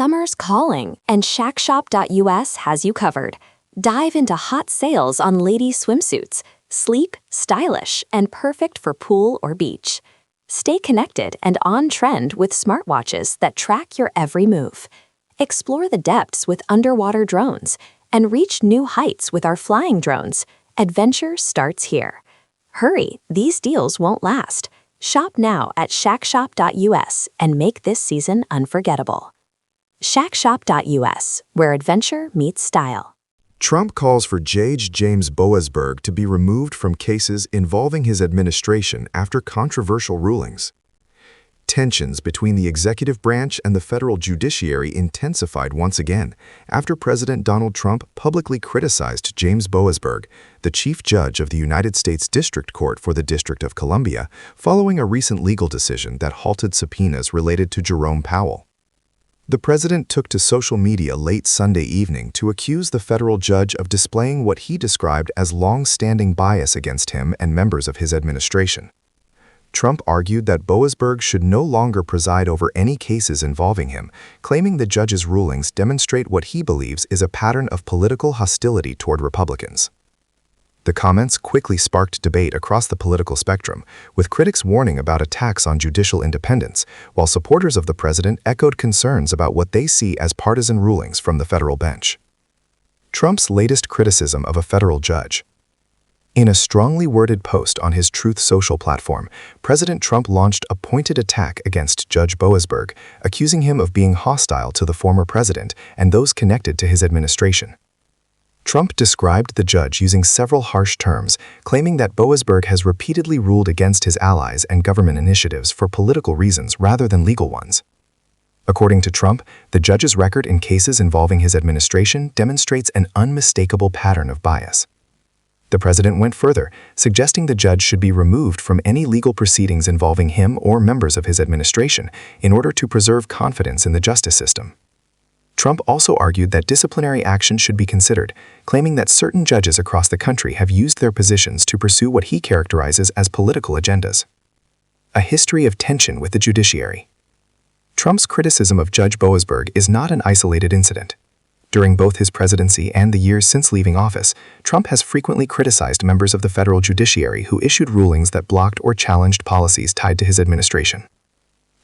Summer's calling, and Shackshop.us has you covered. Dive into hot sales on ladies' swimsuits, sleek, stylish, and perfect for pool or beach. Stay connected and on trend with smartwatches that track your every move. Explore the depths with underwater drones and reach new heights with our flying drones. Adventure starts here. Hurry, these deals won't last. Shop now at shackshop.us and make this season unforgettable. Shackshop.us, where adventure meets style. Trump calls for Judge James Boasberg to be removed from cases involving his administration after controversial rulings. Tensions between the executive branch and the federal judiciary intensified once again after President Donald Trump publicly criticized James Boasberg, the chief judge of the United States District Court for the District of Columbia, following a recent legal decision that halted subpoenas related to Jerome Powell. The president took to social media late Sunday evening to accuse the federal judge of displaying what he described as long-standing bias against him and members of his administration. Trump argued that Boasberg should no longer preside over any cases involving him, claiming the judge's rulings demonstrate what he believes is a pattern of political hostility toward Republicans. The comments quickly sparked debate across the political spectrum, with critics warning about attacks on judicial independence, while supporters of the president echoed concerns about what they see as partisan rulings from the federal bench. Trump's latest criticism of a federal judge. In a strongly worded post on his Truth Social platform, President Trump launched a pointed attack against Judge Boasberg, accusing him of being hostile to the former president and those connected to his administration. Trump described the judge using several harsh terms, claiming that Boasberg has repeatedly ruled against his allies and government initiatives for political reasons rather than legal ones. According to Trump, the judge's record in cases involving his administration demonstrates an unmistakable pattern of bias. The president went further, suggesting the judge should be removed from any legal proceedings involving him or members of his administration in order to preserve confidence in the justice system. Trump also argued that disciplinary action should be considered, claiming that certain judges across the country have used their positions to pursue what he characterizes as political agendas. A history of tension with the judiciary. Trump's criticism of Judge Boasberg is not an isolated incident. During both his presidency and the years since leaving office, Trump has frequently criticized members of the federal judiciary who issued rulings that blocked or challenged policies tied to his administration.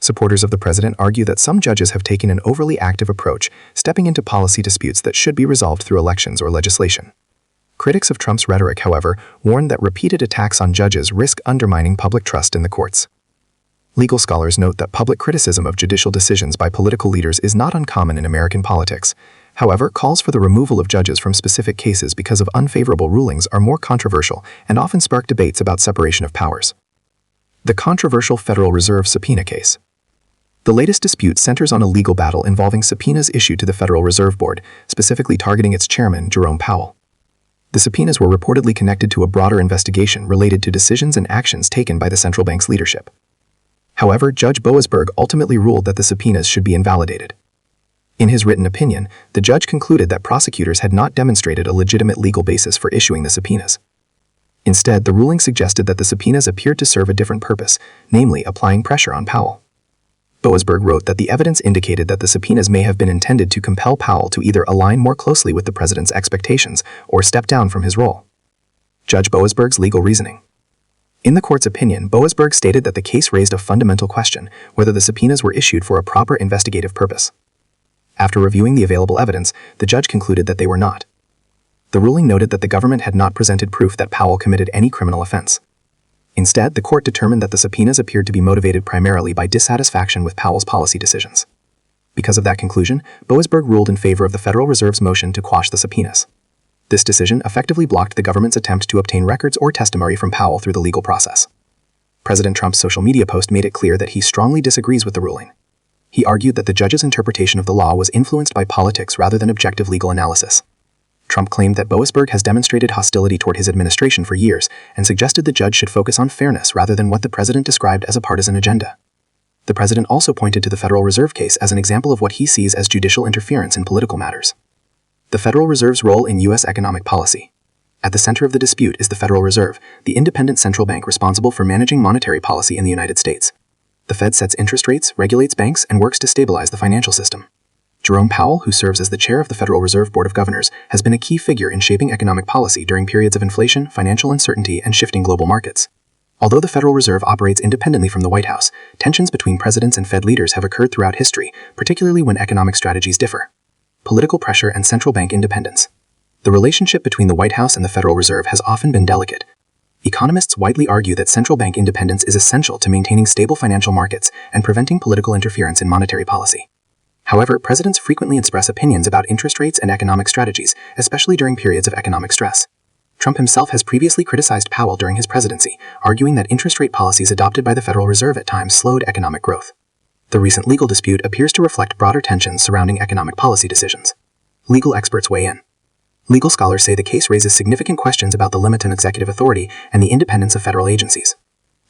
Supporters of the president argue that some judges have taken an overly active approach, stepping into policy disputes that should be resolved through elections or legislation. Critics of Trump's rhetoric, however, warn that repeated attacks on judges risk undermining public trust in the courts. Legal scholars note that public criticism of judicial decisions by political leaders is not uncommon in American politics. However, calls for the removal of judges from specific cases because of unfavorable rulings are more controversial and often spark debates about separation of powers. The controversial Federal Reserve subpoena case. The latest dispute centers on a legal battle involving subpoenas issued to the Federal Reserve Board, specifically targeting its chairman, Jerome Powell. The subpoenas were reportedly connected to a broader investigation related to decisions and actions taken by the central bank's leadership. However, Judge Boasberg ultimately ruled that the subpoenas should be invalidated. In his written opinion, the judge concluded that prosecutors had not demonstrated a legitimate legal basis for issuing the subpoenas. Instead, the ruling suggested that the subpoenas appeared to serve a different purpose, namely applying pressure on Powell. Boasberg wrote that the evidence indicated that the subpoenas may have been intended to compel Powell to either align more closely with the president's expectations or step down from his role. Judge Boasberg's legal reasoning. In the court's opinion, Boasberg stated that the case raised a fundamental question, whether the subpoenas were issued for a proper investigative purpose. After reviewing the available evidence, the judge concluded that they were not. The ruling noted that the government had not presented proof that Powell committed any criminal offense. Instead, the court determined that the subpoenas appeared to be motivated primarily by dissatisfaction with Powell's policy decisions. Because of that conclusion, Boasberg ruled in favor of the Federal Reserve's motion to quash the subpoenas. This decision effectively blocked the government's attempt to obtain records or testimony from Powell through the legal process. President Trump's social media post made it clear that he strongly disagrees with the ruling. He argued that the judge's interpretation of the law was influenced by politics rather than objective legal analysis. Trump claimed that Boasberg has demonstrated hostility toward his administration for years and suggested the judge should focus on fairness rather than what the president described as a partisan agenda. The president also pointed to the Federal Reserve case as an example of what he sees as judicial interference in political matters. The Federal Reserve's role in U.S. economic policy. At the center of the dispute is the Federal Reserve, the independent central bank responsible for managing monetary policy in the United States. The Fed sets interest rates, regulates banks, and works to stabilize the financial system. Jerome Powell, who serves as the chair of the Federal Reserve Board of Governors, has been a key figure in shaping economic policy during periods of inflation, financial uncertainty, and shifting global markets. Although the Federal Reserve operates independently from the White House, tensions between presidents and Fed leaders have occurred throughout history, particularly when economic strategies differ. Political pressure and central bank independence. The relationship between the White House and the Federal Reserve has often been delicate. Economists widely argue that central bank independence is essential to maintaining stable financial markets and preventing political interference in monetary policy. However, presidents frequently express opinions about interest rates and economic strategies, especially during periods of economic stress. Trump himself has previously criticized Powell during his presidency, arguing that interest rate policies adopted by the Federal Reserve at times slowed economic growth. The recent legal dispute appears to reflect broader tensions surrounding economic policy decisions. Legal experts weigh in. Legal scholars say the case raises significant questions about the limit on executive authority and the independence of federal agencies.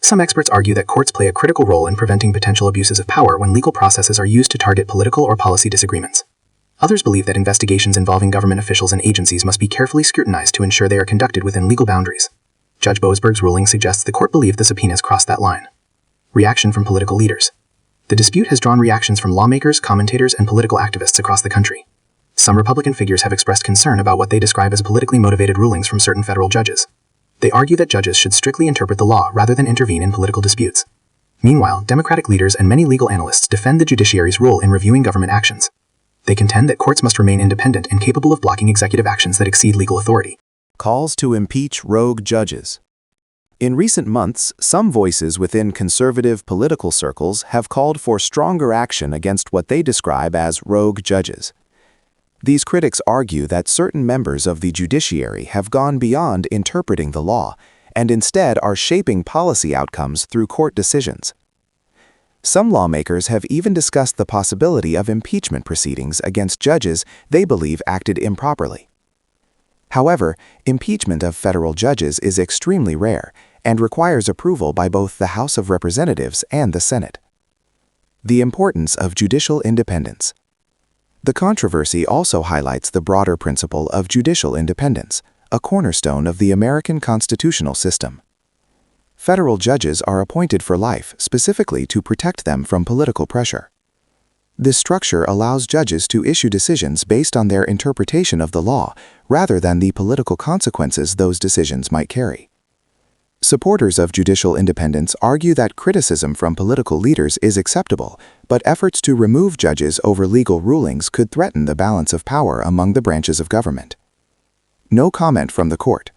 Some experts argue that courts play a critical role in preventing potential abuses of power when legal processes are used to target political or policy disagreements. Others believe that investigations involving government officials and agencies must be carefully scrutinized to ensure they are conducted within legal boundaries. Judge Boasberg's ruling suggests the court believed the subpoenas crossed that line. Reaction from political leaders. The dispute has drawn reactions from lawmakers, commentators, and political activists across the country. Some Republican figures have expressed concern about what they describe as politically motivated rulings from certain federal judges. They argue that judges should strictly interpret the law rather than intervene in political disputes. Meanwhile, Democratic leaders and many legal analysts defend the judiciary's role in reviewing government actions. They contend that courts must remain independent and capable of blocking executive actions that exceed legal authority. Calls to impeach rogue judges. In recent months, some voices within conservative political circles have called for stronger action against what they describe as rogue judges. These critics argue that certain members of the judiciary have gone beyond interpreting the law and instead are shaping policy outcomes through court decisions. Some lawmakers have even discussed the possibility of impeachment proceedings against judges they believe acted improperly. However, impeachment of federal judges is extremely rare and requires approval by both the House of Representatives and the Senate. The importance of judicial independence. The controversy also highlights the broader principle of judicial independence, a cornerstone of the American constitutional system. Federal judges are appointed for life specifically to protect them from political pressure. This structure allows judges to issue decisions based on their interpretation of the law rather than the political consequences those decisions might carry. Supporters of judicial independence argue that criticism from political leaders is acceptable, but efforts to remove judges over legal rulings could threaten the balance of power among the branches of government. No comment from the court.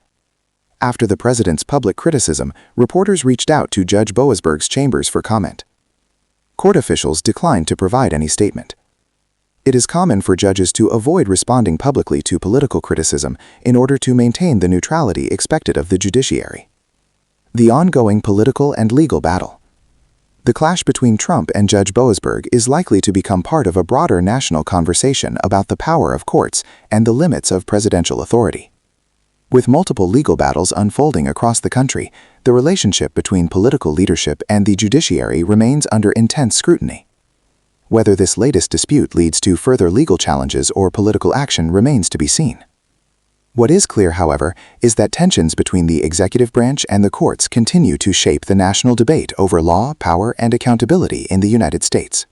After the president's public criticism, reporters reached out to Judge Boasberg's chambers for comment. Court officials declined to provide any statement. It is common for judges to avoid responding publicly to political criticism in order to maintain the neutrality expected of the judiciary. The ongoing political and legal battle. The clash between Trump and Judge Boasberg is likely to become part of a broader national conversation about the power of courts and the limits of presidential authority. With multiple legal battles unfolding across the country, the relationship between political leadership and the judiciary remains under intense scrutiny. Whether this latest dispute leads to further legal challenges or political action remains to be seen. What is clear, however, is that tensions between the executive branch and the courts continue to shape the national debate over law, power, and accountability in the United States.